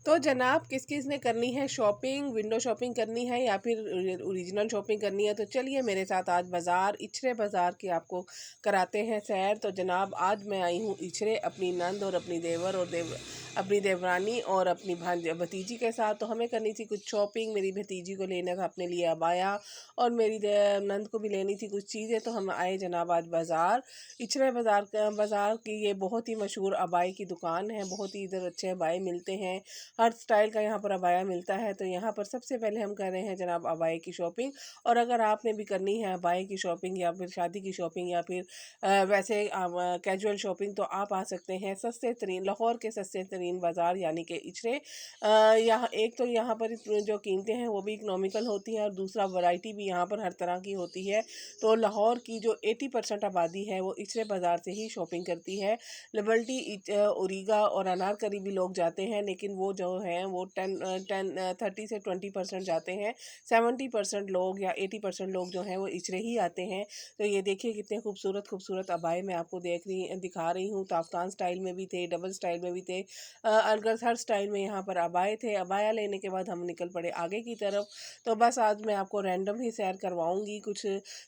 तो जनाब किस किस ने करनी है शॉपिंग, विंडो शॉपिंग करनी है या फिर ओरिजिनल शॉपिंग करनी है, तो चलिए मेरे साथ आज बाज़ार इचरे बाज़ार की आपको कराते हैं सैर। तो जनाब आज मैं आई हूँ इचरे अपनी नंद और अपनी देवर और अपनी देवरानी और अपनी भतीजी के साथ। तो हमें करनी थी कुछ शॉपिंग, मेरी भतीजी को लेना था अपने लिए अबाया और मेरी नंद को भी लेनी थी कुछ चीज़ें। तो हम आए जनाब आज बाज़ार इचरे बाज़ार की ये बहुत ही मशहूर अबाई की दुकान है। बहुत ही इधर अच्छे अबाए मिलते हैं, हर स्टाइल का यहाँ पर अबाया मिलता है। तो यहाँ पर सबसे पहले हम कर रहे हैं जनाब अबाए की शॉपिंग। और अगर आपने भी करनी है अबाए की शॉपिंग या फिर शादी की शॉपिंग या फिर वैसे कैजुअल शॉपिंग, तो आप आ सकते हैं सस्ते तरीन लाहौर के सस्ते तरीन बाज़ार यानी कि इचरे। यहाँ एक तो यहाँ पर जो कीमतें हैं वो भी इकनॉमिकल होती हैं और दूसरा वैरायटी भी यहाँ पर हर तरह की होती है। तो लाहौर की जो 80% आबादी है वो इचरे बाज़ार से ही शॉपिंग करती है। लिबर्टी, ओरिगा और अनारकली भी लोग जाते हैं, लेकिन वो जो हैं वो 30 से 20% जाते हैं। 70% लोग या 80% लोग जो हैं वो इचरे ही आते हैं। तो ये देखिए कितने खूबसूरत खूबसूरत अबाए मैं आपको दिखा रही हूँ। ताफ्तान स्टाइल में भी थे, डबल स्टाइल में भी थे, अलग हर स्टाइल में यहाँ पर अबाए थे। अबाया लेने के बाद हम निकल पड़े आगे की तरफ। तो बस आज मैं आपको रैंडम ही सैर करवाऊँगी, कुछ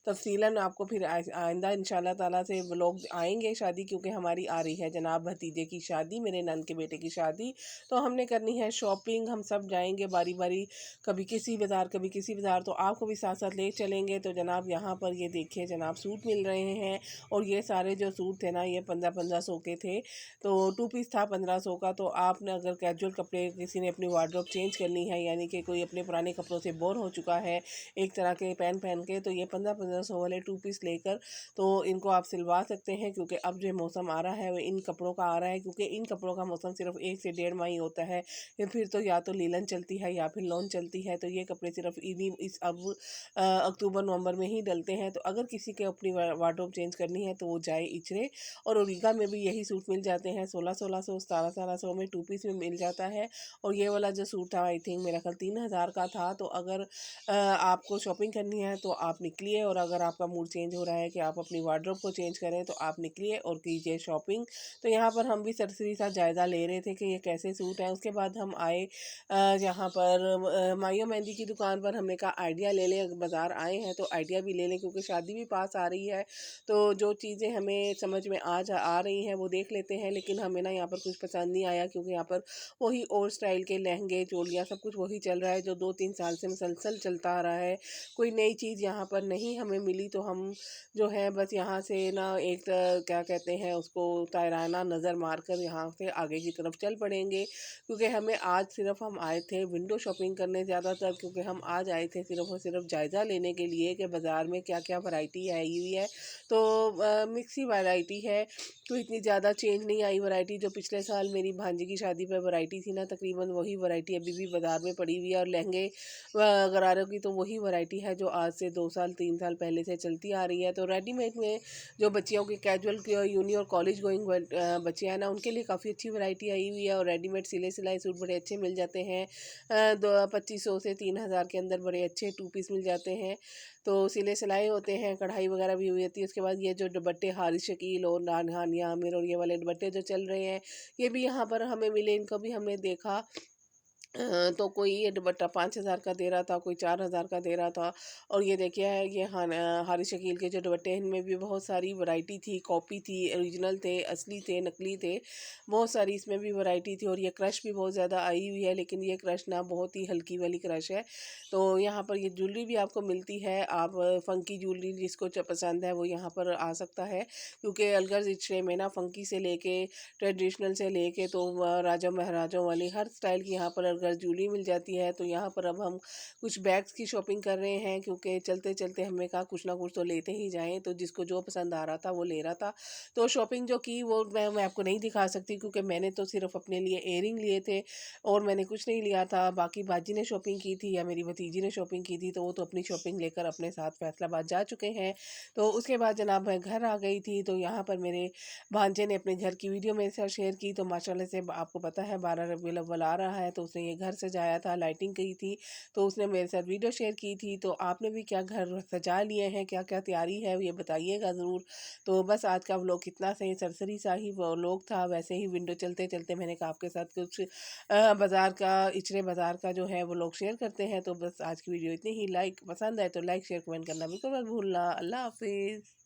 तफसीलन आपको फिर आइंदा इंशाल्लाह ताला से लोग आएंगे शादी, क्योंकि हमारी आ रही है जनाब भतीजे की शादी, मेरे नंद के बेटे की शादी। तो हमने करनी है शॉपिंग, हम सब जाएंगे बारी बारी, कभी किसी बाज़ार कभी किसी बाज़ार। तो आपको भी साथ साथ ले चलेंगे। तो जनाब यहाँ पर ये देखिए जनाब सूट मिल रहे हैं, और ये सारे जो सूट थे ना ये 1500 के थे। तो 2 पीस था 1500 का। तो आपने अगर कैजुअल कपड़े किसी ने अपनी वार्डरोब चेंज करनी है, यानी कि कोई अपने पुराने कपड़ों से बोर हो चुका है एक तरह के पहन पहन के, तो ये 1500 वाले 2 पीस लेकर तो इनको आप सिलवा सकते हैं। क्योंकि अब जो मौसम आ रहा है वो इन कपड़ों का आ रहा है, क्योंकि इन कपड़ों का मौसम सिर्फ 1 से 1.5 माह ही होता है, फिर तो या तो लीलन चलती है या फिर लॉन चलती है। तो ये कपड़े सिर्फ इन्हीं इस अब अक्टूबर नवंबर में ही डलते हैं। तो अगर किसी के अपनी वार्डरोब चेंज करनी है तो वो जाए इचरे। और ओरिगा में भी यही सूट मिल जाते हैं, 1600 1700 में 2 पीस में मिल जाता है। और ये वाला जो सूट था आई थिंक मेरा ख्याल 3000 का था। तो अगर आपको शॉपिंग करनी है तो आप निकलिए, और अगर आपका मूड चेंज हो रहा है कि आप अपनी वार्डरोब को चेंज करें तो आप निकलिए और कीजिए शॉपिंग। तो यहाँ पर हम भी सरसरी सा जायज़ा ले रहे थे कि ये कैसे सूट हैं। उसके बाद हम आए यहाँ पर माइयो मेहंदी की दुकान पर। हमने कहा आइडिया ले लें, बाज़ार आए हैं तो आइडिया भी ले लें, क्योंकि शादी भी पास आ रही है। तो जो चीज़ें हमें समझ में आ रही हैं वो देख लेते हैं। लेकिन हमें ना यहाँ पर कुछ पसंद नहीं आया, क्योंकि यहाँ पर वही ओल्ड स्टाइल के लहंगे चोलियाँ सब कुछ वही चल रहा है जो 2-3 साल से मुसलसल चलता आ रहा है। कोई नई चीज़ यहाँ पर नहीं हमें मिली। तो हम जो है बस यहाँ से ना एक क्या कहते हैं उसको तायराना नज़र मारकर यहाँ से आगे की तरफ चल पड़ेंगे। क्योंकि हमें आज सिर्फ हम आए थे विंडो शॉपिंग करने ज़्यादातर, क्योंकि हम आज आए थे सिर्फ और सिर्फ जायज़ा लेने के लिए कि बाज़ार में क्या क्या वैरायटी आई हुई है। तो मिक्स ही वैरायटी है, तो इतनी ज़्यादा चेंज नहीं आई वैरायटी। जो पिछले साल मेरी भांजी की शादी पर वैरायटी थी ना, तकरीबन वही वैरायटी अभी भी बाज़ार में पड़ी हुई है। और लहंगे गरारों की तो वही वैरायटी है जो आज से 2 साल 3 साल पहले से चलती आ रही है। तो रेडीमेड में जो बच्चियों की कैजुअल की यूनी और कॉलेज गोइंग बच्चे हैं ना, उनके लिए काफ़ी अच्छी वैरायटी आई हुई है। और रेडीमेड सिले सिलाई सूट बड़े अच्छे मिल जाते हैं, 2500 से 3000 के अंदर बड़े अच्छे 2 पीस मिल जाते हैं। तो सिले सिलाई होते हैं, कढ़ाई वगैरह भी हुई होती है। उसके बाद ये जो दुपट्टे हारिस शकील और हानिया आमिर और ये वाले दुपट्टे जो चल रहे हैं, ये भी यहाँ पर हमें मिले। इनको भी हमने देखा, तो कोई ये दुपट्टा 5000 का दे रहा था, कोई 4000 का दे रहा था। और ये देखिए ये हारिस शकील के जो दुपट्टे हैं इनमें भी बहुत सारी वैरायटी थी, कॉपी थी, ओरिजिनल थे, असली थे, नकली थे, बहुत सारी इसमें भी वैरायटी थी। और ये क्रश भी बहुत ज़्यादा आई हुई है, लेकिन ये क्रश ना बहुत ही हल्की वाली क्रश है। तो यहाँ पर ये ज्वेलरी भी आपको मिलती है, आप फंकी ज्वेलरी जिसको पसंद है वो यहाँ पर आ सकता है। क्योंकि अलगर्ज इचरे में ना फंकी से लेके ट्रेडिशनल से लेके तो राजा महाराजाओं वाली हर स्टाइल की यहाँ पर अलगर्ज ज्वेलरी मिल जाती है। तो यहाँ पर अब हम कुछ बैग्स की शॉपिंग कर रहे हैं, क्योंकि चलते चलते हमने कहा कुछ ना कुछ तो लेते ही जाएं। तो जिसको जो पसंद आ रहा था वो ले रहा था। तो शॉपिंग जो की वो मैं आपको नहीं दिखा सकती, क्योंकि मैंने तो सिर्फ अपने लिए एयरिंग लिए थे और मैंने कुछ नहीं लिया था। बाकी बाजी ने शॉपिंग की थी या मेरी भतीजी ने शॉपिंग की थी, तो वो तो अपनी शॉपिंग लेकर अपने साथ फैसलाबाद जा चुके हैं। तो उसके बाद जनाब मैं घर आ गई थी। तो यहाँ पर मेरे भांजे ने अपने घर की वीडियो मेरे साथ शेयर की। तो माशाल्लाह से आपको पता है 12 रबीउल अव्वल आ रहा है, तो उसने ये ने घर सजाया था, लाइटिंग की थी, तो उसने मेरे साथ वीडियो शेयर की थी। तो आपने भी क्या घर सजा लिए हैं, क्या-क्या तैयारी है ये बताइएगा ज़रूर। तो बस आज का व्लॉग इतना सही सरसरी सा ही व्लॉग था। वैसे ही विंडो चलते-चलते मैंने कहा आपके साथ कुछ बाज़ार का, इचरे बाज़ार का जो है वो लोग शेयर करते हैं। तो बस आज की वीडियो इतनी ही। लाइक पसंद आए तो लाइक, शेयर, कमेंट करना बिल्कुल मत भूलना। अल्लाह हाफ़िज़।